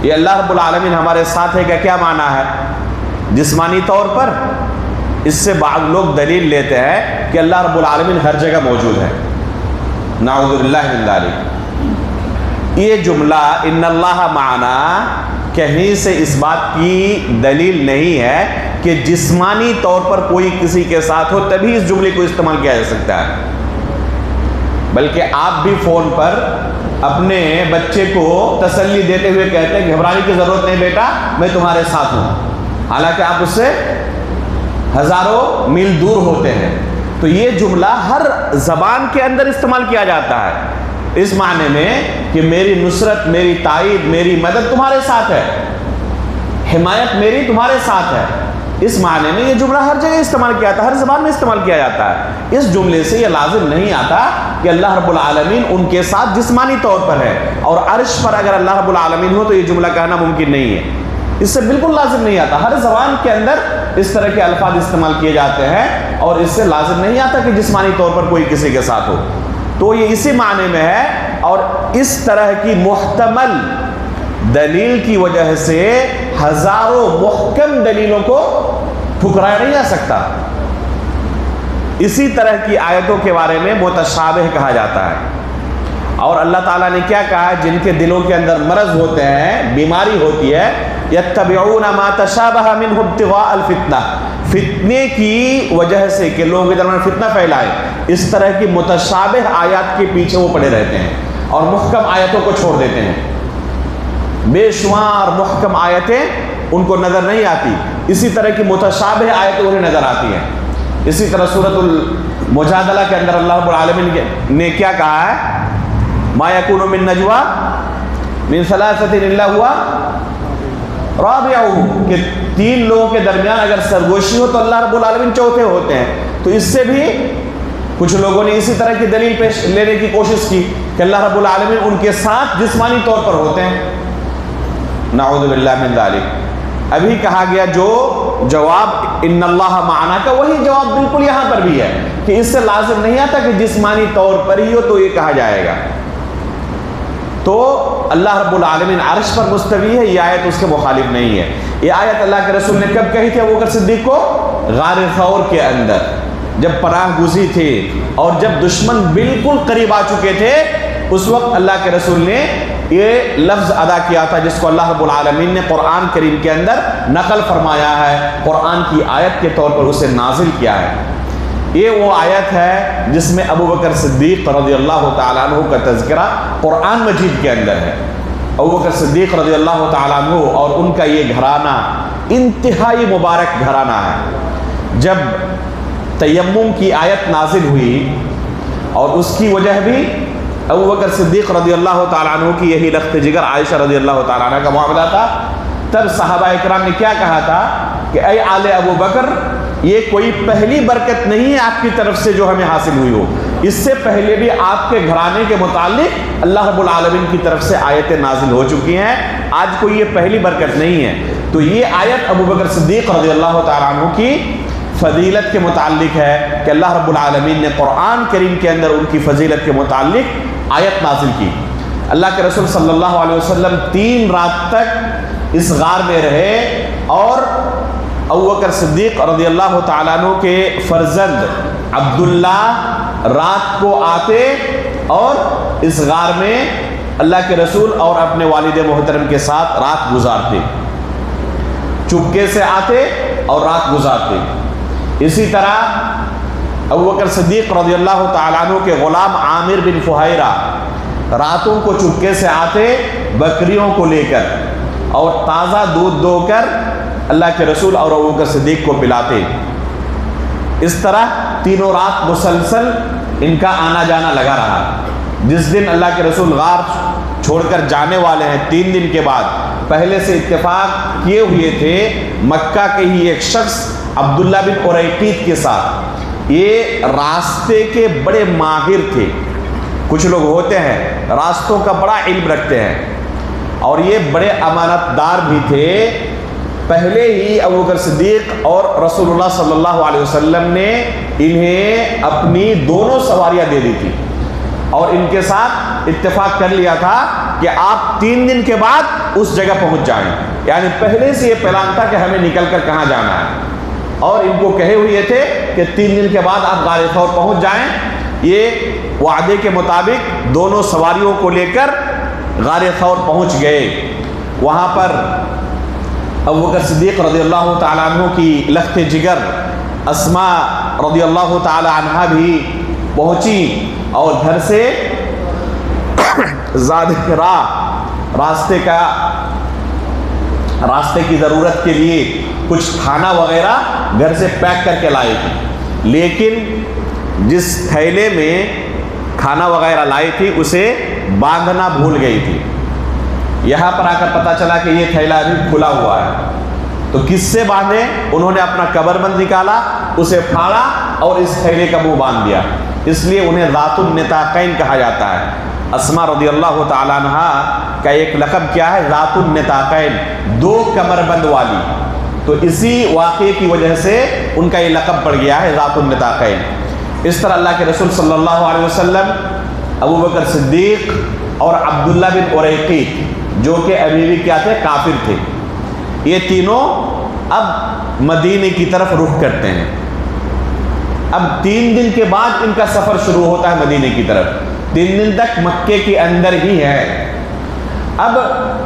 یہ اللہ رب العالمین ہمارے ساتھ ہے کا کیا معنی ہے؟ جسمانی طور پر اس سے بعض لوگ دلیل لیتے ہیں کہ اللہ رب العالمین ہر جگہ موجود ہے، نعوذ باللہ من ذالک۔ یہ جملہ ان اللہ معنا کہیں سے اس بات کی دلیل نہیں ہے کہ جسمانی طور پر کوئی کسی کے ساتھ ہو تبھی اس جملے کو استعمال کیا جا سکتا ہے، بلکہ آپ بھی فون پر اپنے بچے کو تسلی دیتے ہوئے کہتے ہیں گھبرانے کی ضرورت نہیں بیٹا، میں تمہارے ساتھ ہوں، حالانکہ آپ اس سے ہزاروں میل دور ہوتے ہیں۔ تو یہ جملہ ہر زبان کے اندر استعمال کیا جاتا ہے اس معنی میں کہ میری نصرت، میری تائید، میری مدد تمہارے ساتھ ہے، حمایت میری تمہارے ساتھ ہے، اس معنی میں یہ جملہ ہر جگہ استعمال کیا جاتا ہے، ہر زبان میں استعمال کیا جاتا ہے۔ اس جملے سے یہ لازم نہیں آتا کہ اللہ رب العالمین ان کے ساتھ جسمانی طور پر ہے، اور عرش پر اگر اللہ رب العالمین ہو تو یہ جملہ کہنا ممکن نہیں ہے، اس سے بالکل لازم نہیں آتا۔ ہر زبان کے اندر اس طرح کے الفاظ استعمال کیے جاتے ہیں اور اس سے لازم نہیں آتا کہ جسمانی طور پر کوئی کسی کے ساتھ ہو۔ تو یہ اسی معنی میں ہے، اور اس طرح کی محتمل دلیل کی وجہ سے ہزاروں محکم دلیلوں کو ٹھکرایا نہیں جا سکتا۔ اسی طرح کی آیتوں کے بارے میں متشابہ کہا جاتا ہے، اور اللہ تعالیٰ نے کیا کہا ہے؟ جن کے دلوں کے اندر مرض ہوتے ہیں، بیماری ہوتی ہے، یتبعون ما تشابہ منہ ابتغاء الفتنہ، فتنے کی وجہ سے کہ لوگوں کے درمیان فتنہ پھیلائے، اس طرح کی متشابہ آیات کے پیچھے وہ پڑے رہتے ہیں اور محکم آیتوں کو چھوڑ دیتے ہیں۔ بے شمار محکم آیتیں ان کو نظر نہیں آتی، اسی طرح کی متشابہ آیتیں انہیں نظر آتی ہیں۔ اسی طرح سورۃ المجادلہ کے اندر اللہ رب العالمین نے کیا کہا ہے؟ ما یکون من نجوا من ثلاثۃ الا هو رابعهم، کہ تین لوگوں کے درمیان اگر سرگوشی ہو تو اللہ رب العالمین چوتھے ہوتے ہیں۔ تو اس سے بھی کچھ لوگوں نے اسی طرح کی دلیل پیش لینے کی کوشش کی کہ اللہ رب العالمین ان کے ساتھ جسمانی طور پر ہوتے ہیں، نعوذ باللہ من ذالک۔ ابھی کہا گیا جو جواب ان اللہ معنا کا، وہی جواب بالکل یہاں پر بھی ہے کہ اس سے لازم نہیں آتا کہ جسمانی طور پر ہی ہو تو یہ کہا جائے گا۔ تو اللہ رب العالمین عرش پر مستوی ہے، یہ آیت اس کے مخالف نہیں ہے۔ یہ آیت اللہ کے رسول نے کب کہی تھی ابوبکر صدیق کو؟ غار ثور کے اندر، جب پناہ گزی تھے اور جب دشمن بالکل قریب آ چکے تھے، اس وقت اللہ کے رسول نے یہ لفظ ادا کیا تھا جس کو اللہ رب العالمین نے قرآن کریم کے اندر نقل فرمایا ہے، قرآن کی آیت کے طور پر اسے نازل کیا ہے۔ یہ وہ آیت ہے جس میں ابوبکر صدیق رضی اللہ تعالیٰ عنہ کا تذکرہ قرآن مجید کے اندر ہے۔ ابوبکر صدیق رضی اللہ تعالیٰ عنہ اور ان کا یہ گھرانہ انتہائی مبارک گھرانہ ہے۔ جب تیمم کی آیت نازل ہوئی، اور اس کی وجہ بھی ابوبکر صدیق رضی اللہ تعالیٰ عنہ کی یہی لخت جگر عائشہ رضی اللہ تعالیٰ عنہ کا معاملہ تھا، تب صحابہ اکرام نے کیا کہا تھا کہ اے آل ابوبکر، یہ کوئی پہلی برکت نہیں ہے آپ کی طرف سے جو ہمیں حاصل ہوئی ہو، اس سے پہلے بھی آپ کے گھرانے کے متعلق اللہ رب العالمین کی طرف سے آیتیں نازل ہو چکی ہیں، آج کوئی یہ پہلی برکت نہیں ہے۔ تو یہ آیت ابوبکر صدیق رضی اللہ تعالیٰ عنہ کی فضیلت کے متعلق ہے کہ اللہ رب العالمین نے قرآن کریم کے اندر ان کی فضیلت کے متعلق آیت نازل کی۔ اللہ کے رسول صلی اللہ علیہ وسلم 3 رات تک اس غار میں رہے، اور ابوبکر صدیق رضی اللہ تعالیٰ عنہ کے فرزند عبداللہ رات کو آتے اور اس غار میں اللہ کے رسول اور اپنے والد محترم کے ساتھ رات گزارتے، چپکے سے آتے اور رات گزارتے۔ اسی طرح ابوبکر صدیق رضی اللہ تعالیٰ عنہ کے غلام عامر بن فہیرہ راتوں کو چپکے سے آتے بکریوں کو لے کر، اور تازہ دودھ دو کر اللہ کے رسول اور ابوبکر صدیق کو پلاتے۔ اس طرح تینوں رات مسلسل ان کا آنا جانا لگا رہا۔ جس دن اللہ کے رسول غار چھوڑ کر جانے والے ہیں 3 دن کے بعد، پہلے سے اتفاق کیے ہوئے تھے مکہ کے ہی ایک شخص عبداللہ بن اریقیت کے ساتھ، یہ راستے کے بڑے ماہر تھے۔ کچھ لوگ ہوتے ہیں راستوں کا بڑا علم رکھتے ہیں، اور یہ بڑے امانت دار بھی تھے۔ پہلے ہی ابوبکر صدیق اور رسول اللہ صلی اللہ علیہ وسلم نے انہیں اپنی دونوں سواریاں دے دی تھی، اور ان کے ساتھ اتفاق کر لیا تھا کہ آپ 3 دن کے بعد اس جگہ پہنچ جائیں، یعنی پہلے سے یہ پلان تھا کہ ہمیں نکل کر کہاں جانا ہے، اور ان کو کہے ہوئے تھے کہ 3 دن کے بعد آپ غار ثور پہنچ جائیں۔ یہ وعدے کے مطابق دونوں سواریوں کو لے کر غار ثور پہنچ گئے۔ وہاں پر ابوبکر صدیق رضی اللہ تعالیٰ عنہ کی لخت جگر اسماء رضی اللہ تعالیٰ عنہ بھی پہنچی، اور گھر سے زاد راستے کی ضرورت کے لیے کچھ کھانا وغیرہ گھر سے پیک کر کے لائے تھے، لیکن جس تھیلے میں کھانا وغیرہ لائی تھی اسے باندھنا بھول گئی تھی۔ یہاں پر آ کر پتہ چلا کہ یہ تھیلا ابھی کھلا ہوا ہے، تو کس سے باندھے؟ انہوں نے اپنا کمربند نکالا، اسے پھاڑا اور اس تھیلے کا منہ باندھ دیا، اس لیے انہیں ذات النطاقین کہا جاتا ہے۔ اسماء رضی اللہ تعالیٰ عنہ کا ایک لقب کیا ہے؟ ذات النطاقین، 2 کمربند والی، تو اسی واقعے کی وجہ سے ان کا یہ لقب پڑ گیا ہے ذات النطاقین۔ اس طرح اللہ کے رسول صلی اللہ علیہ وسلم، ابوبکر صدیق اور عبداللہ بن اریقیط جو کہ ابھی بھی کیا تھے؟ کافر تھے، یہ تینوں اب مدینے کی طرف رخ کرتے ہیں۔ اب 3 دن کے بعد ان کا سفر شروع ہوتا ہے مدینے کی طرف، 3 دن تک مکے کے اندر ہی ہے۔ اب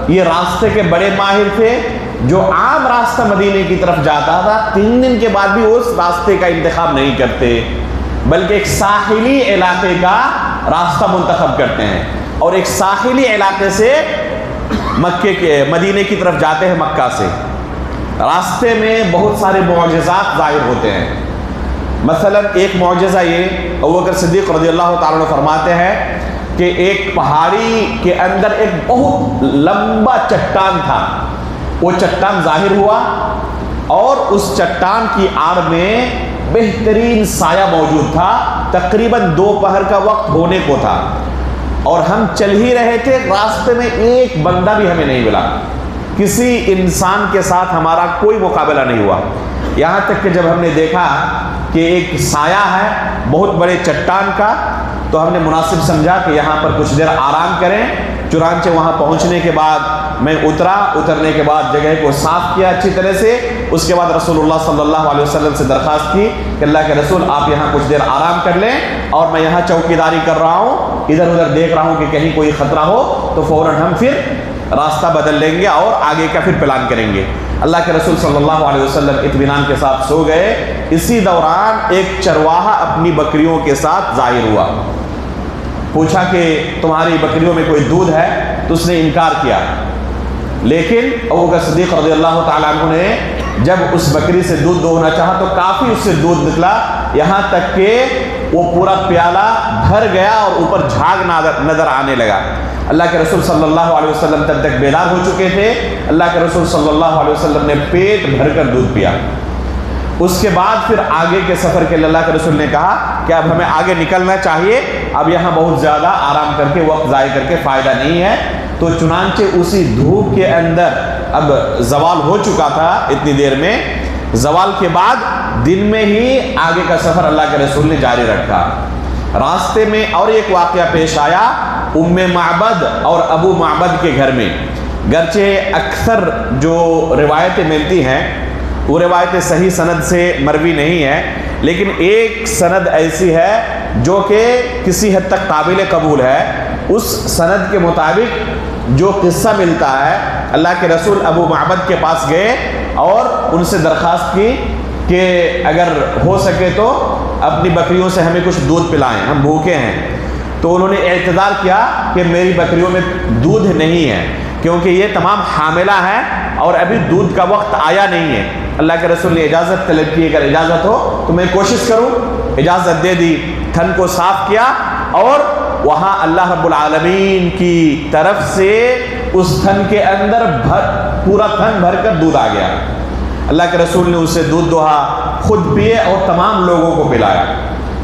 یہ راستے کے بڑے ماہر تھے، جو عام راستہ مدینے کی طرف جاتا تھا 3 دن کے بعد بھی اس راستے کا انتخاب نہیں کرتے، بلکہ ایک ساحلی علاقے کا راستہ منتخب کرتے ہیں، اور ایک ساحلی علاقے سے مدینے کی طرف جاتے ہیں۔ مکہ سے راستے میں بہت سارے معجزات ظاہر ہوتے ہیں۔ مثلا ایک معجزہ یہ، ابوبکر صدیق رضی اللہ تعالیٰ عنہ فرماتے ہیں کہ ایک پہاڑی کے اندر ایک بہت لمبا چٹان تھا، وہ چٹان ظاہر ہوا، اور اس چٹان کی آڑ میں بہترین سایہ موجود تھا، تقریباً دوپہر کا وقت ہونے کو تھا، اور ہم چل ہی رہے تھے، راستے میں ایک بندہ بھی ہمیں نہیں ملا، کسی انسان کے ساتھ ہمارا کوئی مقابلہ نہیں ہوا، یہاں تک کہ جب ہم نے دیکھا کہ ایک سایہ ہے بہت بڑے چٹان کا، تو ہم نے مناسب سمجھا کہ یہاں پر کچھ دیر آرام کریں۔ چنانچہ وہاں پہنچنے کے بعد میں اترنے کے بعد جگہ کو صاف کیا اچھی طرح سے، اس کے بعد رسول اللہ صلی اللہ علیہ وسلم سے درخواست کی کہ اللہ کے رسول آپ یہاں کچھ دیر آرام کر لیں، اور میں یہاں چوکیداری کر رہا ہوں، ادھر ادھر دیکھ رہا ہوں کہ کہیں کوئی خطرہ ہو تو فوراً ہم پھر راستہ بدل لیں گے اور آگے کا پھر پلان کریں گے۔ اللہ کے رسول صلی اللہ علیہ وسلم اطمینان کے ساتھ سو گئے۔ اسی دوران ایک چرواہا اپنی بکریوں کے ساتھ ظاہر ہوا، پوچھا کہ تمہاری بکریوں میں کوئی دودھ ہے؟ تو اس نے انکار کیا، لیکن ابوبکر صدیق رضی اللہ تعالیٰ عنہ نے جب اس بکری سے دودھ دوہنا چاہا تو کافی اس سے دودھ نکلا، یہاں تک کہ وہ پورا پیالہ بھر گیا اور اوپر جھاگ نظر آنے لگا۔ اللہ کے رسول صلی اللہ علیہ وسلم تب تک بیدار ہو چکے تھے۔ اللہ کے رسول صلی اللہ علیہ وسلم نے پیٹ بھر کر دودھ پیا۔ اس کے بعد پھر آگے کے سفر کے لیے اللہ کے رسول نے کہا کہ اب ہمیں آگے نکلنا چاہیے، اب یہاں بہت زیادہ آرام کر کے وقت ضائع کر کے فائدہ نہیں ہے۔ تو چنانچہ اسی دھوپ کے اندر اب زوال ہو چکا تھا، اتنی دیر میں زوال کے بعد دن میں ہی آگے کا سفر اللہ کے رسول نے جاری رکھا۔ راستے میں اور ایک واقعہ پیش آیا ام معبد اور ابو معبد کے گھر میں، گرچہ اکثر جو روایتیں ملتی ہیں وہ روایتیں صحیح سند سے مروی نہیں ہے، لیکن ایک سند ایسی ہے جو کہ کسی حد تک قابل قبول ہے۔ اس سند کے مطابق جو قصہ ملتا ہے، اللہ کے رسول ابو معبد کے پاس گئے اور ان سے درخواست کی کہ اگر ہو سکے تو اپنی بکریوں سے ہمیں کچھ دودھ پلائیں، ہم بھوکے ہیں۔ تو انہوں نے اعتذار کیا کہ میری بکریوں میں دودھ نہیں ہے، کیونکہ یہ تمام حاملہ ہیں اور ابھی دودھ کا وقت آیا نہیں ہے۔ اللہ کے رسول نے اجازت طلب کی، اگر اجازت ہو تو میں کوشش کروں، اجازت دے دی۔ تھن کو صاف کیا اور وہاں اللہ رب العالمین کی طرف سے اس تھن کے اندر پورا تھن بھر کر دودھ آ گیا۔ اللہ کے رسول نے اس سے دودھ دوہا، خود پیے اور تمام لوگوں کو پلایا،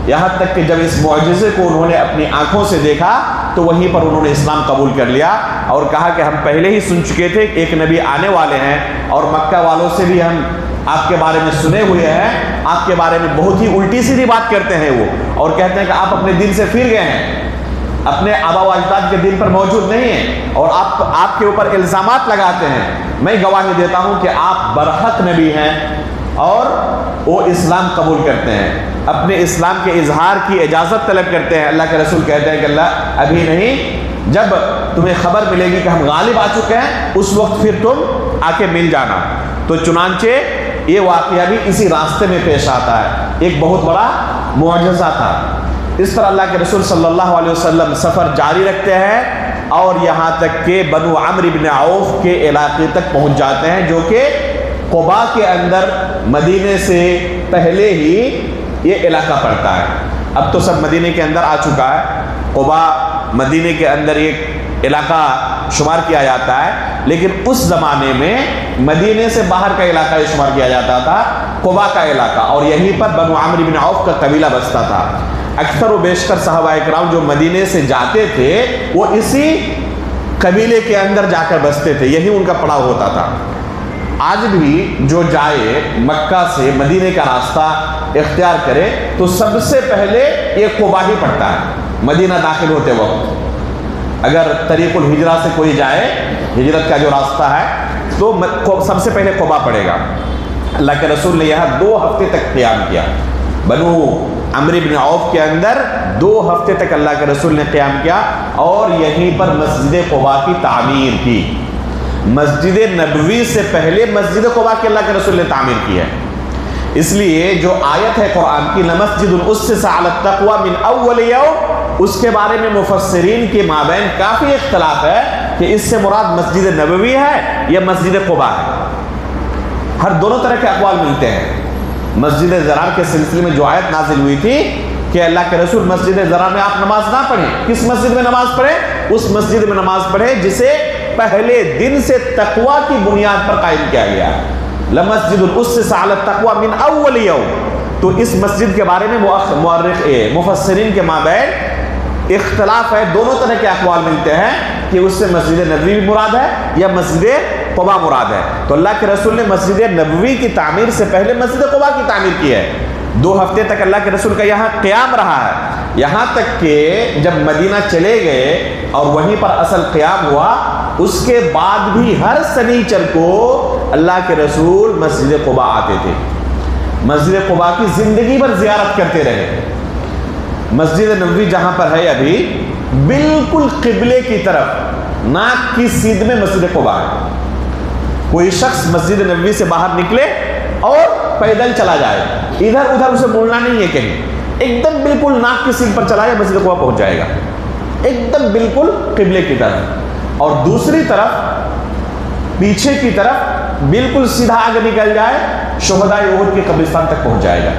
یہاں تک کہ جب اس معجزے کو انہوں نے اپنی آنکھوں سے دیکھا تو وہیں پر انہوں نے اسلام قبول کر لیا اور کہا کہ ہم پہلے ہی سن چکے تھے کہ ایک نبی آنے والے ہیں، اور مکہ والوں سے بھی ہم آپ کے بارے میں سنے ہوئے ہیں، آپ کے بارے میں بہت ہی الٹی سیدھی بات کرتے ہیں وہ، اور کہتے ہیں کہ آپ اپنے دین سے پھر گئے ہیں۔ اپنے آبا و اجداد کے دین پر موجود نہیں ہیں اور آپ کے اوپر الزامات لگاتے ہیں، میں گواہی دیتا ہوں کہ آپ برحق نبی ہیں اور وہ اسلام قبول کرتے ہیں، اپنے اسلام کے اظہار کی اجازت طلب کرتے ہیں۔ اللہ کے رسول کہتے ہیں کہ اللہ ابھی نہیں، جب تمہیں خبر ملے گی کہ ہم غالب آ چکے ہیں اس وقت پھر تم آ کے مل جانا۔ تو چنانچہ یہ واقعہ بھی اسی راستے میں پیش آتا ہے، ایک بہت بڑا معجزہ تھا۔ اس طرح اللہ کے رسول صلی اللہ علیہ وسلم سفر جاری رکھتے ہیں اور یہاں تک کہ بنو عمرو بن عوف کے علاقے تک پہنچ جاتے ہیں، جو کہ قباء کے اندر مدینے سے پہلے ہی یہ علاقہ پڑتا ہے۔ اب تو سب مدینے کے اندر آ چکا ہے، قباء مدینے کے اندر ایک علاقہ شمار کیا جاتا ہے، لیکن اس زمانے میں مدینے سے باہر کا علاقہ یہ شمار کیا جاتا تھا، قباء کا علاقہ، اور یہیں پر بنو عمرو بن عوف کا قبیلہ بستا تھا۔ اکثر و بیشتر صحابہ اکرام جو مدینے سے جاتے تھے وہ اسی قبیلے کے اندر جا کر بستے تھے، یہی ان کا پڑاؤ ہوتا تھا۔ آج بھی جو جائے مکہ سے مدینے کا راستہ اختیار کرے تو سب سے پہلے یہ قباء ہی پڑتا ہے۔ مدینہ داخل ہوتے وقت اگر طریق الہجرہ سے کوئی جائے، ہجرت کا جو راستہ ہے، تو سب سے پہلے قباء پڑے گا۔ اللہ کے رسول نے یہاں 2 ہفتے تک قیام کیا، بنو عمرو بن عوف کے اندر 2 ہفتے تک اللہ کے رسول نے قیام کیا اور یہیں پر مسجد قباء کی تعمیر کی۔ مسجد نبوی سے پہلے مسجد قباء کی اللہ کے رسول نے تعمیر کی ہے۔ اس لیے جو آیت ہے قرآن کی لمسجد اسس علی التقوی من اول یوم، اس کے بارے میں مفسرین کے مابین کافی اختلاف ہے کہ اس سے مراد مسجد نبوی ہے یا مسجد قباء ہے۔ ہر دونوں طرح کے اقوال ملتے ہیں۔ مسجد ضرار کے سلسلے میں جو آیت نازل ہوئی تھی کہ اللہ کے رسول مسجد ضرار میں آپ نماز نہ پڑھیں، کس مسجد میں نماز پڑھیں؟ اس مسجد میں نماز پڑھیں جسے پہلے دن سے تقوی کی بنیاد پر قائم کیا گیا، لمسجد اسس علی التقوی من اول یوم۔ تو اس مسجد کے بارے میں مفسرین کے مابین اختلاف ہے، دونوں طرح کے اقوال ملتے ہیں کہ اس سے مسجد نبوی مراد ہے یا مسجد قباء مراد ہے۔ تو اللہ کے رسول نے مسجد نبوی کی تعمیر سے پہلے مسجد قباء کی تعمیر کی ہے۔ 2 ہفتے تک اللہ کے رسول کا یہاں قیام رہا ہے، یہاں تک کہ جب مدینہ چلے گئے اور وہیں پر اصل قیام ہوا، اس کے بعد بھی ہر سنیچر کو اللہ کے رسول مسجد قباء آتے تھے، مسجد قباء کی زندگی بھر زیارت کرتے رہے۔ مسجد نبوی جہاں پر ہے ابھی بالکل قبلے کی طرف ناک کی سیدھ میں مسجد قباء ہے۔ کوئی شخص مسجد نبوی سے باہر نکلے اور پیدل چلا جائے، ادھر ادھر اسے مڑنا نہیں ہے کہیں، ایک دم بالکل ناک کی سیدھ پر چلا جائے مسجد قباء پہنچ جائے گا، ایک دم بالکل قبلے کی طرف۔ اور دوسری طرف پیچھے کی طرف بالکل سیدھا آگے نکل جائے، شہداء احد کے قبرستان تک پہنچ جائے گا،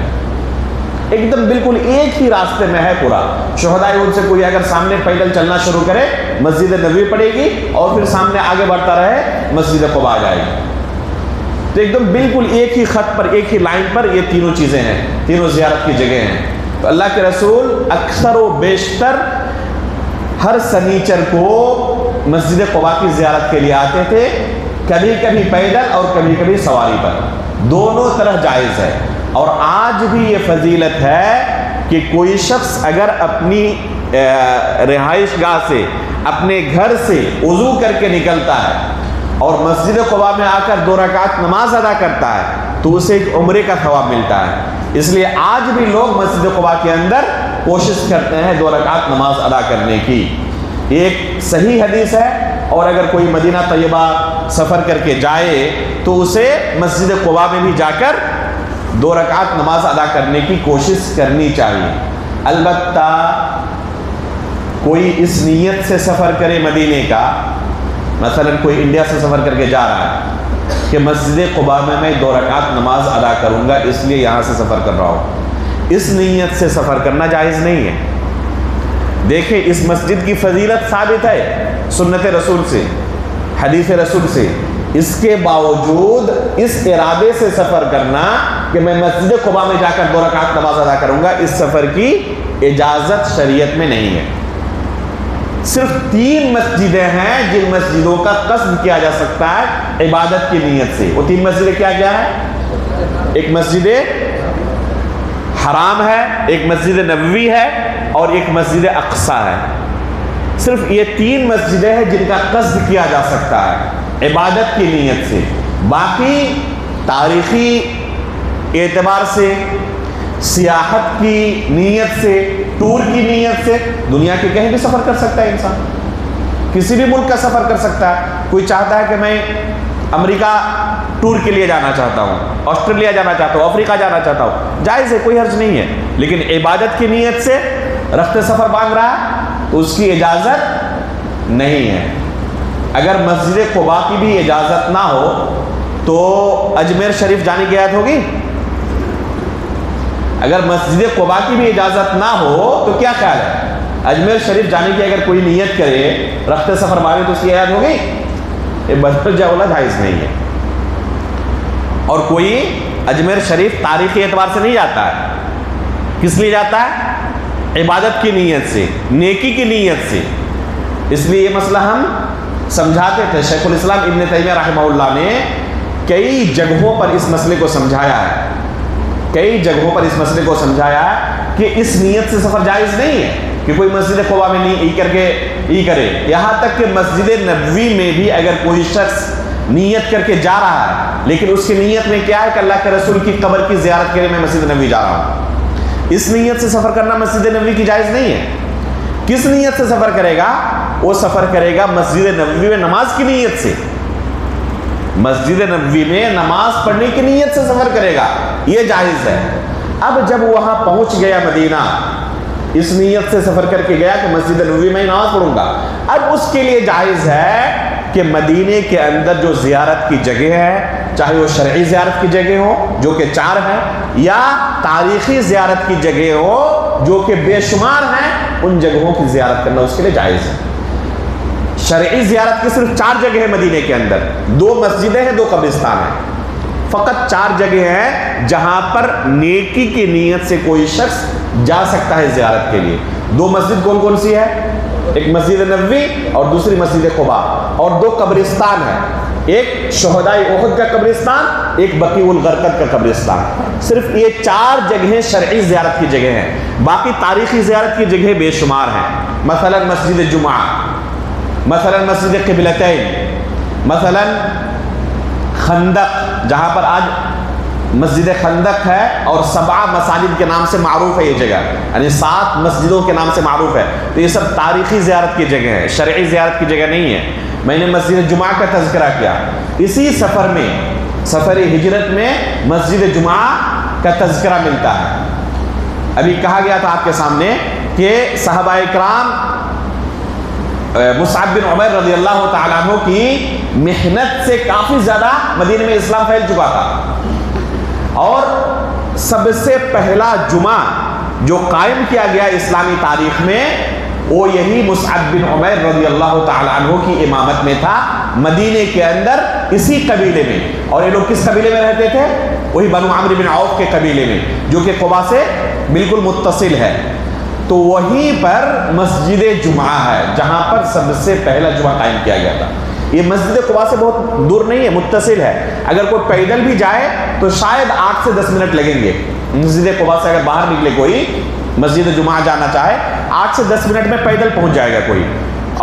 ایک دم بالکل ایک ہی راستے میں ہے پورا۔ شہداء احد سے کوئی اگر سامنے پیدل چلنا شروع کرے مسجد نبوی پڑے گی اور پھر سامنے آگے بڑھتا رہے مسجد قباء آ جائے گی۔ تو ایک دم بالکل ایک ہی خط پر، ایک ہی لائن پر یہ تینوں چیزیں ہیں، تینوں زیارت کی جگہ ہیں۔ تو اللہ کے رسول اکثر و بیشتر ہر سنیچر کو مسجد قباء کی زیارت کے لیے آتے تھے، کبھی کبھی پیدل اور کبھی کبھی سواری پر، دونوں طرح جائز ہے۔ اور آج بھی یہ فضیلت ہے کہ کوئی شخص اگر اپنی رہائش گاہ سے، اپنے گھر سے وضو کر کے نکلتا ہے اور مسجد قباء میں آ کر 2 رکعت نماز ادا کرتا ہے تو اسے ایک عمرے کا ثواب ملتا ہے۔ اس لیے آج بھی لوگ مسجد قباء کے اندر کوشش کرتے ہیں 2 رکعت نماز ادا کرنے کی۔ ایک صحیح حدیث ہے، اور اگر کوئی مدینہ طیبہ سفر کر کے جائے تو اسے مسجد قباء میں بھی جا کر 2 رکعت نماز ادا کرنے کی کوشش کرنی چاہیے۔ البتہ کوئی اس نیت سے سفر کرے مدینے کا، مثلا کوئی انڈیا سے سفر کر کے جا رہا ہے کہ مسجد قباء میں 2 رکعت نماز ادا کروں گا اس لیے یہاں سے سفر کر رہا ہوں، اس نیت سے سفر کرنا جائز نہیں ہے۔ دیکھیں اس مسجد کی فضیلت ثابت ہے سنت رسول سے، حدیث رسول سے، اس کے باوجود اس ارادے سے سفر کرنا کہ میں مسجد قباء میں جا کر 2 رکعت نماز ادا کروں گا، اس سفر کی اجازت شریعت میں نہیں ہے۔ صرف 3 مسجدیں ہیں جن مسجدوں کا قصد کیا جا سکتا ہے عبادت کی نیت سے۔ وہ 3 مسجدیں کیا ہے؟ ایک مسجد حرام ہے، ایک مسجد نبوی ہے اور ایک مسجد اقصی ہے۔ صرف یہ 3 مسجدیں ہیں جن کا قصد کیا جا سکتا ہے عبادت کی نیت سے. باقی تاریخی اعتبار سے، سیاحت کی نیت سے، ٹور کی نیت سے دنیا کے کہیں بھی سفر کر سکتا ہے انسان، کسی بھی ملک کا سفر کر سکتا ہے. کوئی چاہتا ہے کہ میں امریکہ ٹور کے لیے جانا چاہتا ہوں، آسٹریلیا جانا چاہتا ہوں، افریقہ جانا چاہتا ہوں، جائز ہے، کوئی حرج نہیں ہے. لیکن عبادت کی نیت سے رخت سفر باندھ رہا ہے تو اس کی اجازت نہیں ہے. اگر مسجد قباء کی بھی اجازت نہ ہو تو اجمیر شریف جانے کی آیت ہوگی؟ اگر مسجد قباء کی بھی اجازت نہ ہو تو کیا خیال ہے اجمیر شریف جانے کی اگر کوئی نیت کرے رخت سفر باندھے تو اس کی آیت ہوگی؟ یہ بدرجہ اولا جائز نہیں ہے. اور کوئی اجمیر شریف تاریخی اعتبار سے نہیں جاتا ہے، کس لیے جاتا ہے؟ عبادت کی نیت سے، نیکی کی نیت سے. اس لیے یہ مسئلہ ہم سمجھاتے تھے. شیخ الاسلام ابن تیمیہ رحمہ اللہ نے کئی جگہوں پر اس مسئلے کو سمجھایا ہے، کئی جگہوں پر اس مسئلے کو سمجھایا ہے کہ اس نیت سے سفر جائز نہیں ہے کہ کوئی مسجد قباء میں نہیں کرے. یہاں تک کہ مسجد نبوی میں بھی اگر کوئی شخص نیت کر کے جا رہا ہے لیکن اس کی نیت میں کیا ہے کہ اللہ کے رسول کی قبر کی زیارت کے لیے میں مسجد نبوی جا رہا ہوں، اس نیت سے سفر کرنا مسجد نبوی کی جائز نہیں ہے. کس نیت سے سفر کرے گا؟ وہ سفر کرے گا مسجد نبوی میں نماز کی نیت سے، مسجد نبوی میں نماز پڑھنے کی نیت سے سفر کرے گا، یہ جائز ہے. اب جب وہاں پہنچ گیا مدینہ، اس نیت سے سفر کر کے گیا کہ مسجد نبوی میں نماز پڑھوں گا، اب اس کے لیے جائز ہے کہ مدینے کے اندر جو زیارت کی جگہ ہے، چاہے وہ شرعی زیارت کی جگہ ہو جو کہ 4 ہیں، یا تاریخی زیارت کی جگہ ہو جو کہ بے شمار ہیں، ان جگہوں کی زیارت کرنا اس کے لیے جائز ہے. شرعی زیارت کی صرف 4 جگہ ہیں مدینے کے اندر، 2 مسجدیں ہیں، 2 قبرستان ہیں، فقط 4 جگہ ہیں جہاں پر نیکی کی نیت سے کوئی شخص جا سکتا ہے زیارت کے لیے. 2 مسجد کون کون سی ہے؟ ایک مسجد نبوی اور دوسری مسجد قباء، اور 2 قبرستان ہیں، ایک شہدائے احد کا قبرستان، ایک بقیع الغرقد کا قبرستان. صرف یہ 4 جگہیں شرعی زیارت کی جگہ ہیں، باقی تاریخی زیارت کی جگہ بے شمار ہیں. مثلا مسجد جمعہ، مثلا مسجد قبلتین، مثلا خندق جہاں پر آج مسجد خندق ہے اور 7 مساجد کے نام سے معروف ہے یہ جگہ، یعنی 7 مسجدوں کے نام سے معروف ہے. تو یہ سب تاریخی زیارت کی جگہ ہے، شرعی زیارت کی جگہ نہیں ہے. میں نے مسجد جمعہ کا تذکرہ کیا، اسی سفر میں، سفر ہجرت میں مسجد جمعہ کا تذکرہ ملتا ہے. ابھی کہا گیا تھا آپ کے سامنے کہ صحابہ کرام مصعب بن عمیر رضی اللہ تعالیٰ عنہ کی محنت سے کافی زیادہ مدینے میں اسلام پھیل چکا تھا، اور سب سے پہلا جمعہ جو قائم کیا گیا اسلامی تاریخ میں وہ یہی مصعب بن عمیر رضی اللہ تعالیٰ عنہ کی امامت میں تھا، مدینے کے اندر اسی قبیلے میں. اور یہ لوگ کس قبیلے میں رہتے تھے؟ وہی بنو عمرو بن عوف کے قبیلے میں جو کہ قباء سے بالکل متصل ہے. تو وہیں پر مسجد جمعہ ہے جہاں پر سب سے پہلا جمعہ قائم کیا گیا تھا. یہ مسجد قباء سے بہت دور نہیں ہے، متصل ہے. اگر کوئی پیدل بھی جائے تو شاید 8 سے 10 منٹ لگیں گے. مسجد قباء سے اگر باہر نکلے کوئی مسجد جمعہ جانا چاہے 8 سے 10 منٹ میں پیدل پہنچ جائے گا کوئی.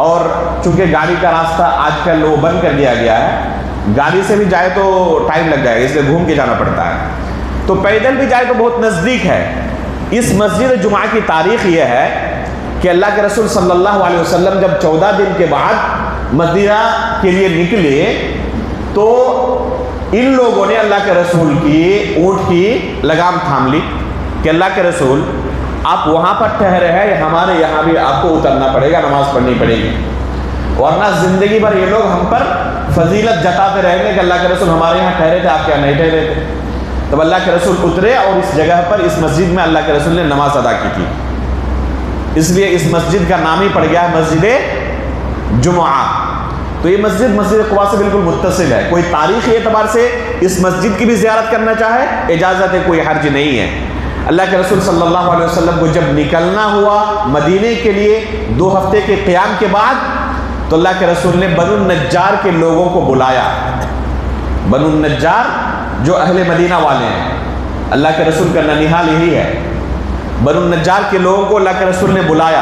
اور چونکہ گاڑی کا راستہ آج کل وہ بند کر دیا گیا ہے، گاڑی سے بھی جائے تو ٹائم لگ جائے گا، اس لیے گھوم کے جانا پڑتا ہے. تو پیدل بھی جائے تو بہت نزدیک ہے. اس مسجد جمعہ کی تاریخ یہ ہے کہ اللہ کے رسول صلی اللہ علیہ وسلم جب 14 دن کے بعد مدینہ کے لیے نکلے تو ان لوگوں نے اللہ کے رسول کی اونٹ کی لگام تھام لی کہ اللہ کے رسول آپ وہاں پر ٹھہرے ہیں، ہمارے یہاں بھی آپ کو اترنا پڑے گا، نماز پڑھنی پڑے گی، ورنہ زندگی بھر یہ لوگ ہم پر فضیلت جتاتے رہیں گے کہ اللہ کے رسول ہمارے یہاں ٹھہرے تھے، آپ کیا نہیں ٹھہرے تھے. تب اللہ کے رسول اترے اور اس جگہ پر اس مسجد میں اللہ کے رسول نے نماز ادا کی تھی. اس لیے اس مسجد کا نام ہی پڑ گیا ہے مسجد جمعہ. تو یہ مسجد قباء سے بالکل متصل ہے. کوئی تاریخی اعتبار سے اس مسجد کی بھی زیارت کرنا چاہے اجازت ہے، کوئی حرج نہیں ہے. اللہ کے رسول صلی اللہ علیہ وسلم کو جب نکلنا ہوا مدینے کے لیے 2 ہفتے کے قیام کے بعد تو اللہ کے رسول نے بنو النجار کے لوگوں کو بلایا. بنو النجار جو اہل مدینہ والے ہیں، اللہ کے رسول کا ننیحال یہی ہے. بنو النجار کے لوگوں کو اللہ کے رسول نے بلایا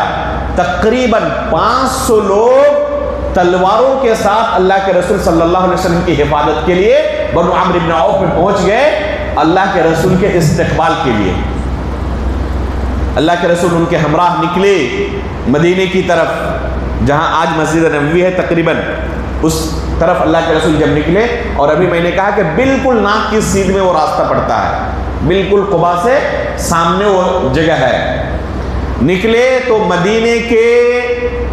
تقریباً 500 لوگ تلواروں کے ساتھ اللہ کے رسول صلی اللہ علیہ وسلم کی حفاظت کے لیے بنو عمرو بن عوف میں پہنچ گئے اللہ کے رسول کے استقبال کے لیے۔ اللہ کے رسول ان کے ہمراہ نکلے مدینے کی طرف، جہاں آج مسجد نبوی ہے تقریباً اس طرف اللہ کے رسول جب نکلے، اور ابھی میں نے کہا کہ بالکل ناک کی سیدھ میں وہ راستہ پڑتا ہے، بالکل قباء سے سامنے وہ جگہ ہے۔ نکلے تو مدینے کے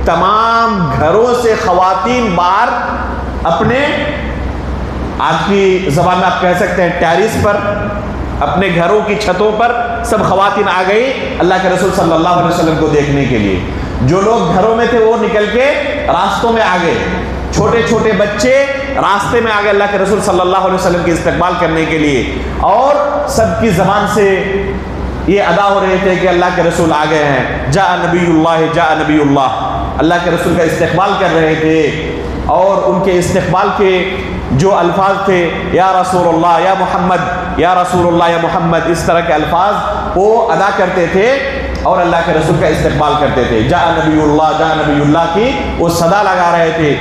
تمام گھروں سے خواتین باہر اپنے، آج کی زبان میں آپ کہہ سکتے ہیں ٹیرس پر، اپنے گھروں کی چھتوں پر سب خواتین آ گئی اللہ کے رسول صلی اللہ علیہ وسلم کو دیکھنے کے لیے۔ جو لوگ گھروں میں تھے وہ نکل کے راستوں میں آ گئے، چھوٹے چھوٹے بچے راستے میں آ گئے اللہ کے رسول صلی اللہ علیہ وسلم کی استقبال کرنے کے لیے، اور سب کی زبان سے یہ ادا ہو رہے تھے کہ اللہ کے رسول آ گئے ہیں، جاء نبی اللہ، جاء نبی اللہ، اللہ کے رسول کا استقبال کر رہے تھے۔ اور ان کے استقبال کے جو الفاظ تھے، یا رسول اللہ، یا محمد، یا رسول اللہ، یا محمد، اس طرح کے الفاظ وہ ادا کرتے تھے اور اللہ کے رسول کا استقبال کرتے تھے۔ جاء نبی اللہ، جاء نبی اللہ کی وہ صدا لگا رہے تھے۔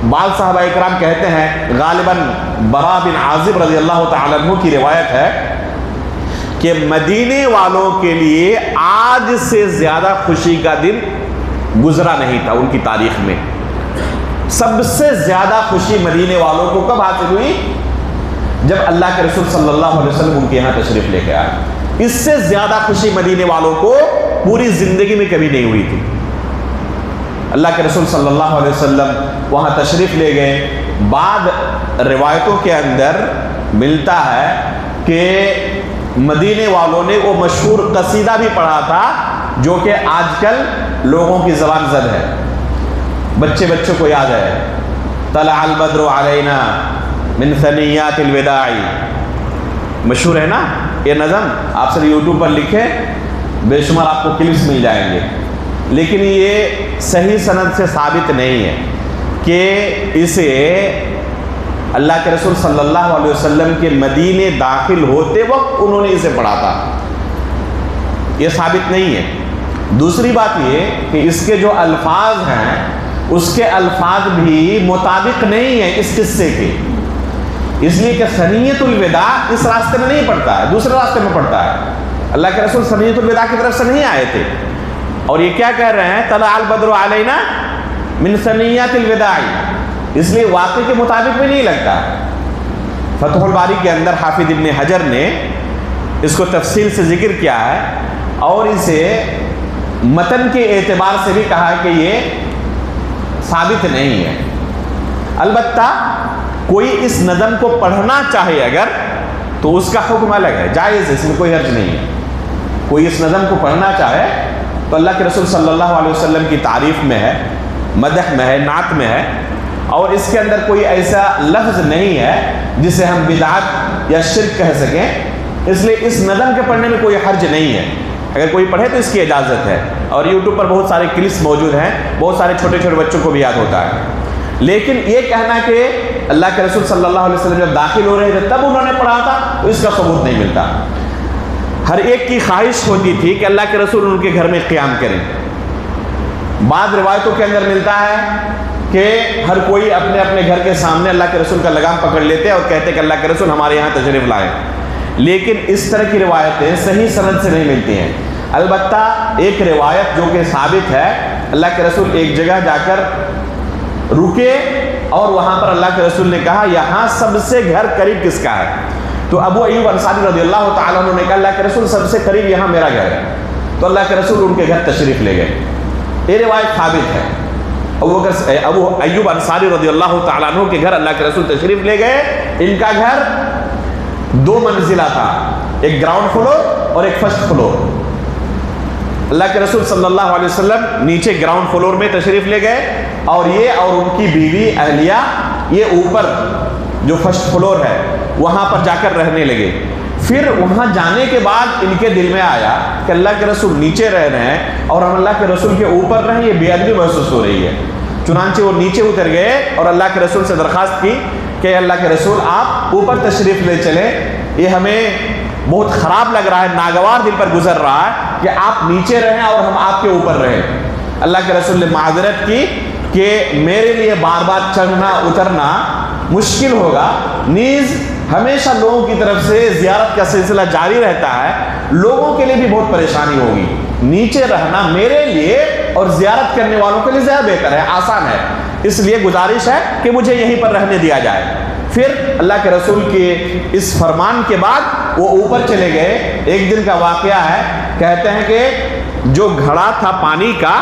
بعض صحابہ اکرام کہتے ہیں، غالباً برا بن عازب رضی اللہ تعالیٰ عنہ کی روایت ہے کہ مدینے والوں کے لیے آج سے زیادہ خوشی کا دن گزرا نہیں تھا ان کی تاریخ میں۔ سب سے زیادہ خوشی مدینے والوں کو کب حاصل ہوئی؟ جب اللہ کے رسول صلی اللہ علیہ وسلم ان کے یہاں تشریف لے کے آئے۔ اس سے زیادہ خوشی مدینے والوں کو پوری زندگی میں کبھی نہیں ہوئی تھی۔ اللہ کے رسول صلی اللہ علیہ وسلم وہاں تشریف لے گئے۔ بعض روایتوں کے اندر ملتا ہے کہ مدینے والوں نے وہ مشہور قصیدہ بھی پڑھا تھا جو کہ آج کل لوگوں کی زبان زد ہے، بچوں کو یاد ہے، طلع البدر علینا من ثنیات الوداع، مشہور ہے نا یہ نظم، آپ سے یوٹیوب پر لکھے بے شمار آپ کو کلپس مل جائیں گے، لیکن یہ صحیح سند سے ثابت نہیں ہے کہ اسے اللہ کے رسول صلی اللہ علیہ وسلم کے مدینے داخل ہوتے وقت انہوں نے اسے پڑھا تھا، یہ ثابت نہیں ہے۔ دوسری بات یہ کہ اس کے جو الفاظ ہیں اس کے الفاظ بھی مطابق نہیں ہیں اس قصے کے، اس لیے کہ ثنیۃ الوداع اس راستے میں نہیں پڑتا ہے، دوسرے راستے میں پڑتا ہے۔ اللہ کے رسول ثنیۃ الوداع کی طرف سے نہیں آئے تھے، اور یہ کیا کہہ رہے ہیں، طلع البدر علینا من ثنیات الوداع، اس لیے واقعے کے مطابق بھی نہیں لگتا۔ فتح الباری کے اندر حافظ ابن حجر نے اس کو تفصیل سے ذکر کیا ہے، اور اسے متن کے اعتبار سے بھی کہا کہ یہ ثابت نہیں ہے۔ البتہ کوئی اس نظم کو پڑھنا چاہے اگر تو اس کا حکم الگ ہے، جائز ہے، اس میں کوئی حرج نہیں ہے۔ کوئی اس نظم کو پڑھنا چاہے تو اللہ کے رسول صلی اللہ علیہ وسلم کی تعریف میں ہے، مدح میں ہے، نعت میں ہے، اور اس کے اندر کوئی ایسا لفظ نہیں ہے جسے ہم بدعت یا شرک کہہ سکیں، اس لیے اس نظم کے پڑھنے میں کوئی حرج نہیں ہے، اگر کوئی پڑھے تو اس کی اجازت ہے۔ اور یوٹیوب پر بہت سارے کلپس موجود ہیں، بہت سارے چھوٹے چھوٹے بچوں کو بھی یاد ہوتا ہے۔ لیکن یہ کہنا کہ اللہ کے رسول صلی اللہ علیہ وسلم جب داخل ہو رہے تھے تب انہوں نے پڑھا تھا، تو اس کا ثبوت نہیں ملتا۔ ہر ایک کی خواہش ہوتی تھی کہ اللہ کے رسول ان کے گھر میں قیام کریں۔ بعض روایتوں کے اندر ملتا ہے کہ ہر کوئی اپنے اپنے گھر کے سامنے اللہ کے رسول کا لگام پکڑ لیتے اور کہتے کہ اللہ کے رسول ہمارے یہاں تشریف لائیں، لیکن اس طرح کی روایتیں صحیح سند سے نہیں ملتی ہیں۔ البتہ ایک روایت جو کہ ثابت ہے، اللہ کے رسول ایک جگہ جا کر رکے اور وہاں پر اللہ کے رسول نے کہا یہاں سب سے گھر قریب کس کا ہے؟ تو ابو ایوب انصاری رضی اللہ تعالیٰ عنہ نے کہا اللہ کے رسول سب سے قریب یہاں میرا گھر ہے، تو اللہ کے رسول ان کے گھر تشریف لے گئے۔ یہ روایت ثابت ہے۔ ابو ایوب انصاری رضی اللہ تعالیٰ عنہ کے گھر اللہ کے رسول تشریف لے گئے۔ ان کا گھر 2 منزلہ تھا، ایک گراؤنڈ فلور اور ایک فرسٹ فلور۔ اللہ کے رسول صلی اللہ علیہ وسلم نیچے گراؤنڈ فلور میں تشریف لے گئے، اور یہ اور ان کی بیوی اہلیہ یہ اوپر جو فرسٹ فلور ہے وہاں پر جا کر رہنے لگے۔ پھر وہاں جانے کے بعد ان کے دل میں آیا کہ اللہ کے رسول نیچے رہ رہے ہیں اور ہم اللہ کے رسول کے اوپر رہیں، یہ بے ادبی محسوس ہو رہی ہے۔ چنانچہ وہ نیچے اتر گئے اور اللہ کے رسول سے درخواست کی کہ اللہ کے رسول آپ اوپر تشریف لے چلیں، یہ ہمیں بہت خراب لگ رہا ہے، ناگوار دل پر گزر رہا ہے کہ آپ نیچے رہیں اور ہم آپ کے اوپر رہیں۔ اللہ کے رسول نے معذرت کی کہ میرے لیے بار بار چڑھنا اترنا مشکل ہوگا، نیز ہمیشہ لوگوں کی طرف سے زیارت کا سلسلہ جاری رہتا ہے، لوگوں کے لیے بھی بہت پریشانی ہوگی، نیچے رہنا میرے لیے اور زیارت کرنے والوں کے لیے زیادہ بہتر ہے، آسان ہے، اس لیے گزارش ہے کہ مجھے یہیں پر رہنے دیا جائے۔ پھر اللہ کے رسول کے اس فرمان کے بعد وہ اوپر چلے گئے۔ ایک دن کا واقعہ ہے، کہتے ہیں کہ جو گھڑا تھا پانی کا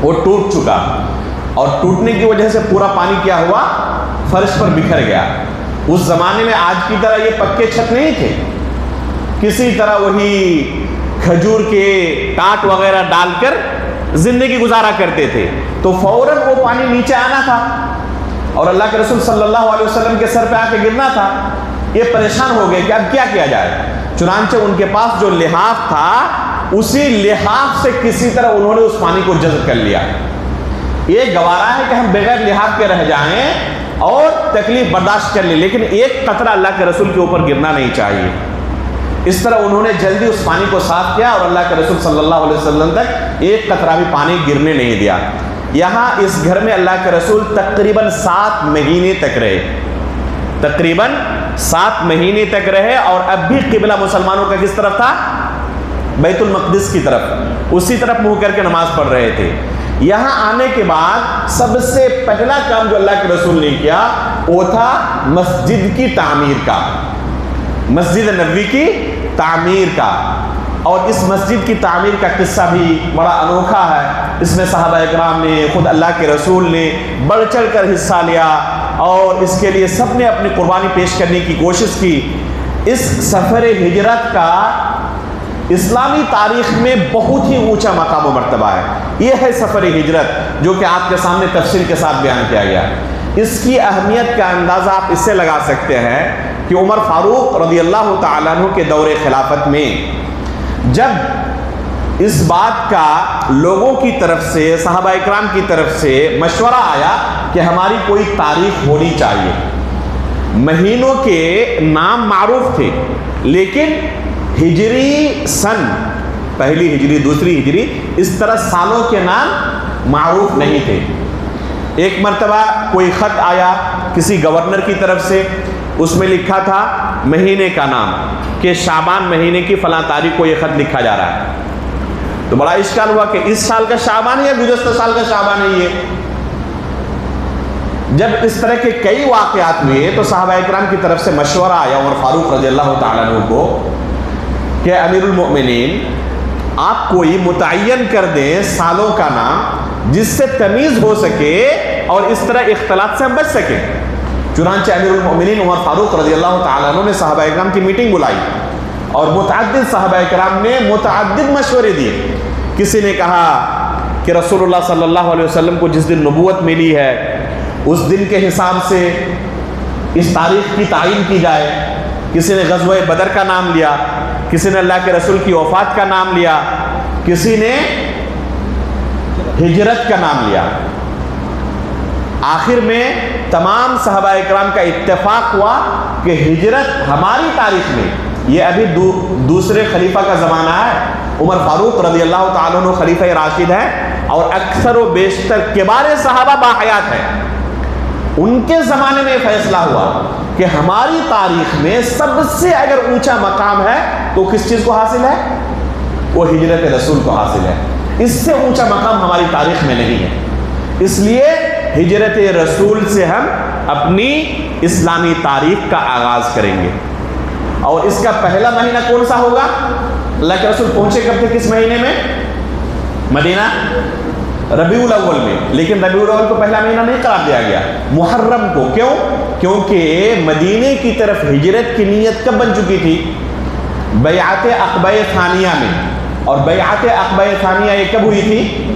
وہ ٹوٹ چکا، اور ٹوٹنے کی وجہ سے پورا پانی کیا ہوا، فرش پر بکھر گیا۔ اس زمانے میں آج کی طرح یہ پکے چھت نہیں تھے، کسی طرح وہی کھجور کے ٹاٹ وغیرہ ڈال کر زندگی گزارا کرتے تھے، تو فوراً وہ پانی نیچے آنا تھا اور اللہ کے رسول صلی اللہ علیہ وسلم کے سر پہ آ کے گرنا تھا۔ یہ پریشان ہو گئے کہ اب کیا کیا جائے، چنانچہ ان کے پاس جو لحاف تھا اسی لحاف سے کسی طرح انہوں نے اس پانی کو جذب کر لیا۔ یہ گوارا ہے کہ ہم بغیر لحاف کے رہ جائیں اور تکلیف برداشت کر لیں، لیکن ایک قطرہ اللہ کے رسول کے اوپر گرنا نہیں چاہیے۔ اس طرح انہوں نے جلدی اس پانی کو صاف کیا اور اللہ کے رسول صلی اللہ علیہ وسلم تک ایک قطرہ بھی پانی گرنے نہیں دیا۔ یہاں اس گھر میں اللہ کے رسول تقریباً 7 مہینے تک رہے، تقریباً 7 مہینے تک رہے، اور اب بھی قبلہ مسلمانوں کا کس طرف تھا؟ بیت المقدس کی طرف، اسی طرف منہ کر کے نماز پڑھ رہے تھے۔ یہاں آنے کے بعد سب سے پہلا کام جو اللہ کے رسول نے کیا وہ تھا مسجد کی تعمیر کا، مسجد نبوی کی تعمیر کا۔ اور اس مسجد کی تعمیر کا قصہ بھی بڑا انوکھا ہے، اس میں صحابہ اکرام نے، خود اللہ کے رسول نے بڑھ چڑھ کر حصہ لیا، اور اس کے لیے سب نے اپنی قربانی پیش کرنے کی کوشش کی۔ اس سفر ہجرت کا اسلامی تاریخ میں بہت ہی اونچا مقام و مرتبہ ہے۔ یہ ہے سفر ہجرت جو کہ آپ کے سامنے تفصیل کے ساتھ بیان کیا گیا۔ اس کی اہمیت کا اندازہ آپ اس سے لگا سکتے ہیں کہ عمر فاروق رضی اللہ تعالیٰ عنہ کے دور خلافت میں جب اس بات کا لوگوں کی طرف سے، صحابہ اکرام کی طرف سے مشورہ آیا کہ ہماری کوئی تاریخ ہونی چاہیے، مہینوں کے نام معروف تھے لیکن ہجری سن، پہلی ہجری دوسری ہجری، اس طرح سالوں کے نام معروف نہیں تھے۔ ایک مرتبہ کوئی خط آیا کسی گورنر کی طرف سے، اس میں لکھا تھا مہینے کا نام کہ شعبان مہینے کی فلاں تاریخ کو یہ خط لکھا جا رہا ہے۔ تو بڑا اشکال ہوا کہ اس سال کا شعبان ہے یا گزشتہ سال کا شعبان ہے یہ۔ جب اس طرح کے کئی واقعات ہوئے تو صحابہ اکرام کی طرف سے مشورہ آیا عمر فاروق رضی اللہ تعالیٰ عنہ کو کہ امیر المؤمنین آپ کوئی متعین کر دیں سالوں کا نام جس سے تمیز ہو سکے اور اس طرح اختلاط سے ہم بچ سکیں۔ چنانچہ امیر المؤمنین عمر فاروق رضی اللہ تعالیٰ عنہ نے صحابہ اکرام کی میٹنگ بلائی اور متعدد صحابہ اکرام نے متعدد مشورے دیے۔ کسی نے کہا کہ رسول اللہ صلی اللہ علیہ وسلم کو جس دن نبوت ملی ہے اس دن کے حساب سے اس تاریخ کی تعین کی جائے۔ کسی نے غزوہ بدر کا نام لیا، کسی نے اللہ کے رسول کی وفات کا نام لیا، کسی نے ہجرت کا نام لیا۔ آخر میں تمام صحابہ اکرام کا اتفاق ہوا کہ ہجرت ہماری تاریخ میں، یہ ابھی دوسرے خلیفہ کا زمانہ ہے، عمر فاروق رضی اللہ تعالیٰ عنہ خلیفہ راشد ہے اور اکثر و بیشتر کبار صحابہ باحیات ہیں۔ ان کے زمانے میں فیصلہ ہوا کہ ہماری تاریخ میں سب سے اگر اونچا مقام ہے تو کس چیز کو حاصل ہے؟ وہ ہجرت رسول کو حاصل ہے۔ اس سے اونچا مقام ہماری تاریخ میں نہیں ہے، اس لیے ہجرت رسول سے ہم اپنی اسلامی تاریخ کا آغاز کریں گے۔ اور اس کا پہلا مہینہ کون سا ہوگا؟ اللہ کے رسول پہنچے کب تھے، کس مہینے میں؟ مدینہ ربیع الاول میں، لیکن ربیع الاول کو پہلا مہینہ نہیں قرار دیا گیا، محرم کو۔ کیوں؟ کیونکہ مدینے کی طرف ہجرت کی نیت کب بن چکی تھی؟ بیعت عقبہ ثانیہ میں۔ اور بیعت عقبہ ثانیہ یہ کب ہوئی تھی؟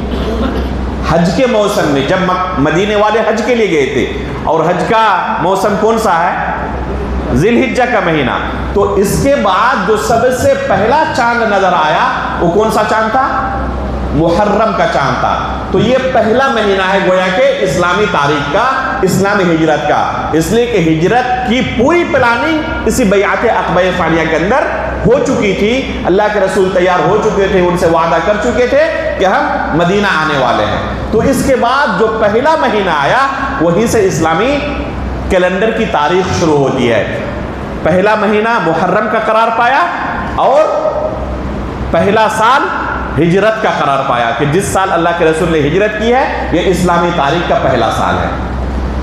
حج کے موسم میں، جب مدینے والے حج کے لیے گئے تھے، اور حج کا موسم کون سا ہے؟ ذی الحجہ کا مہینہ۔ تو اس کے بعد جو سب سے پہلا چاند نظر آیا وہ کون سا چاند تھا؟ محرم کا چاند تھا۔ تو یہ پہلا مہینہ ہے گویا کہ اسلامی تاریخ کا، اسلامی ہجرت کا، اس لیے کہ ہجرت کی پوری پلاننگ اسی بیعت عقبہ ثانیہ کے اندر ہو چکی تھی، اللہ کے رسول تیار ہو چکے تھے، ان سے وعدہ کر چکے تھے کہ ہم مدینہ آنے والے ہیں۔ تو اس کے بعد جو پہلا مہینہ آیا وہیں سے اسلامی کیلنڈر کی تاریخ شروع ہوتی ہے۔ پہلا مہینہ محرم کا قرار پایا اور پہلا سال ہجرت کا قرار پایا کہ جس سال اللہ کے رسول نے ہجرت کی ہے یہ اسلامی تاریخ کا پہلا سال ہے۔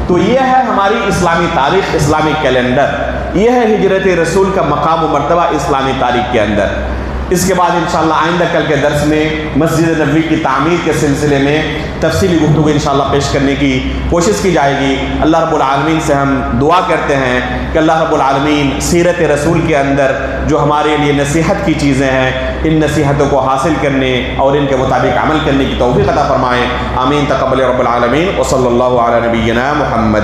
تو یہ ہے ہماری اسلامی تاریخ، اسلامی کیلنڈر، یہ ہے ہجرت رسول کا مقام و مرتبہ اسلامی تاریخ کے اندر۔ اس کے بعد انشاءاللہ آئندہ کل کے درس میں مسجد نبوی کی تعمیر کے سلسلے میں تفصیلی گفتگو انشاءاللہ پیش کرنے کی کوشش کی جائے گی۔ اللہ رب العالمین سے ہم دعا کرتے ہیں کہ اللہ رب العالمین سیرت رسول کے اندر جو ہمارے لیے نصیحت کی چیزیں ہیں ان نصیحتوں کو حاصل کرنے اور ان کے مطابق عمل کرنے کی توفیق عطا فرمائیں۔ آمین تقبل رب العالمین، وصلی اللہ علی نبینا محمد۔